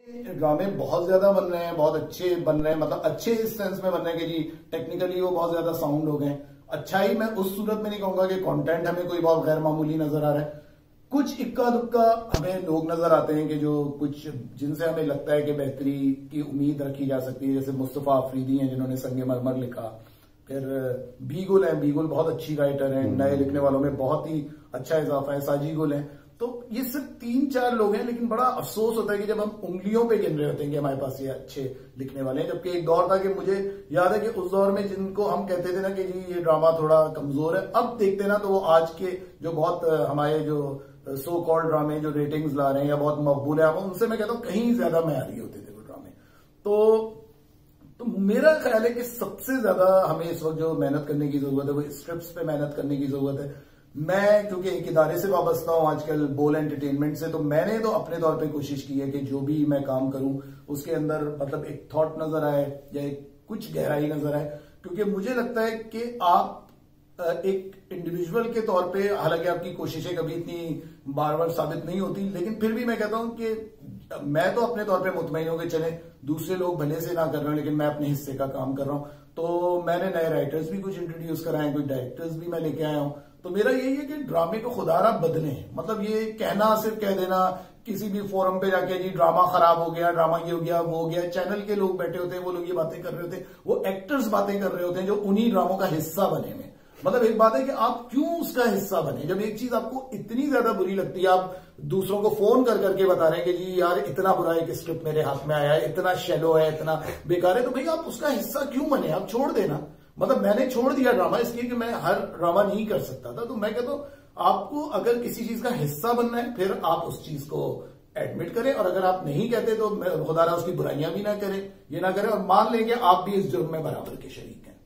ड्रामे बहुत ज्यादा बन रहे हैं, बहुत अच्छे बन रहे हैं, मतलब अच्छे इस सेंस में बन रहे हैं कि जी टेक्निकली वो बहुत ज्यादा साउंड हो गए। अच्छा ही मैं उस सूरत में नहीं कहूंगा कि कंटेंट हमें कोई बहुत गैर मामूली नजर आ रहा है। कुछ इक्का दुक्का हमें लोग नजर आते हैं कि जो कुछ जिनसे हमें लगता है कि बेहतरी की उम्मीद रखी जा सकती है, जैसे मुस्तफा अफरीदी हैं जिन्होंने संगमरमर लिखा, फिर बीगुल है, बीगुल बहुत अच्छी राइटर है, नए लिखने वालों में बहुत ही अच्छा इजाफा है, साजी गुल है। तो ये सिर्फ 3-4 लोग हैं, लेकिन बड़ा अफसोस होता है कि जब हम उंगलियों पे गिन रहे होते हैं कि हमारे पास ये अच्छे लिखने वाले हैं। जबकि एक दौर था कि मुझे याद है कि उस दौर में जिनको हम कहते थे ना कि जी ये ड्रामा थोड़ा कमजोर है, अब देखते ना तो वो आज के जो बहुत हमारे जो सो कॉल्ड ड्रामे जो रेटिंग्स ला रहे हैं या बहुत मकबूल है, उनसे मैं कहता हूँ कहीं ज्यादा मैारी होते थे वो ड्रामे। तो मेरा ख्याल है कि सबसे ज्यादा हमें इस वक्त जो मेहनत करने की जरूरत है वो स्क्रिप्ट्स पे मेहनत करने की जरूरत है। मैं क्योंकि एक इदारे से वाबस्ता हूं आजकल, बोल एंटरटेनमेंट से, तो मैंने तो अपने तौर पे कोशिश की है कि जो भी मैं काम करूं उसके अंदर मतलब एक थॉट नजर आए या एक कुछ गहराई नजर आए। क्योंकि मुझे लगता है कि आप एक इंडिविजुअल के तौर पे, हालांकि आपकी कोशिशें कभी इतनी बार बार साबित नहीं होती, लेकिन फिर भी मैं कहता हूं कि मैं तो अपने तौर पे मुतमईन हूं कि चले दूसरे लोग भले से ना कर रहे हो, लेकिन मैं अपने हिस्से का काम कर रहा हूं। तो मैंने नए राइटर्स भी कुछ इंट्रोड्यूस कराए, कुछ डायरेक्टर्स भी मैं लेके आया हूं। तो मेरा यही है कि ड्रामे को खुदारा बदलें। मतलब ये कहना, सिर्फ कह देना किसी भी फोरम पे जाके जी ड्रामा खराब हो गया, ड्रामा ये हो गया वो हो गया, चैनल के लोग बैठे होते हैं, वो लोग ये बातें कर रहे होते हैं, वो एक्टर्स बातें कर रहे होते हैं जो उन्हीं ड्रामों का हिस्सा बने हुए। मतलब एक बात है कि आप क्यों उसका हिस्सा बने। जब एक चीज आपको इतनी ज्यादा बुरी लगती है, आप दूसरों को फोन कर करके बता रहे हैं कि जी यार इतना बुरा एक स्क्रिप्ट मेरे हाथ में आया है, इतना शैलो है, इतना बेकार है, तो भाई आप उसका हिस्सा क्यों बने, आप छोड़ देना। मतलब मैंने छोड़ दिया ड्रामा इसलिए कि मैं हर ड्रामा नहीं कर सकता था। तो मैं कहता हूं आपको अगर किसी चीज का हिस्सा बनना है फिर आप उस चीज को एडमिट करें, और अगर आप नहीं कहते तो खुदारा उसकी बुराइयां भी ना करें, ये ना करें, और मान लें कि आप भी इस जुर्म में बराबर के शरीक हैं।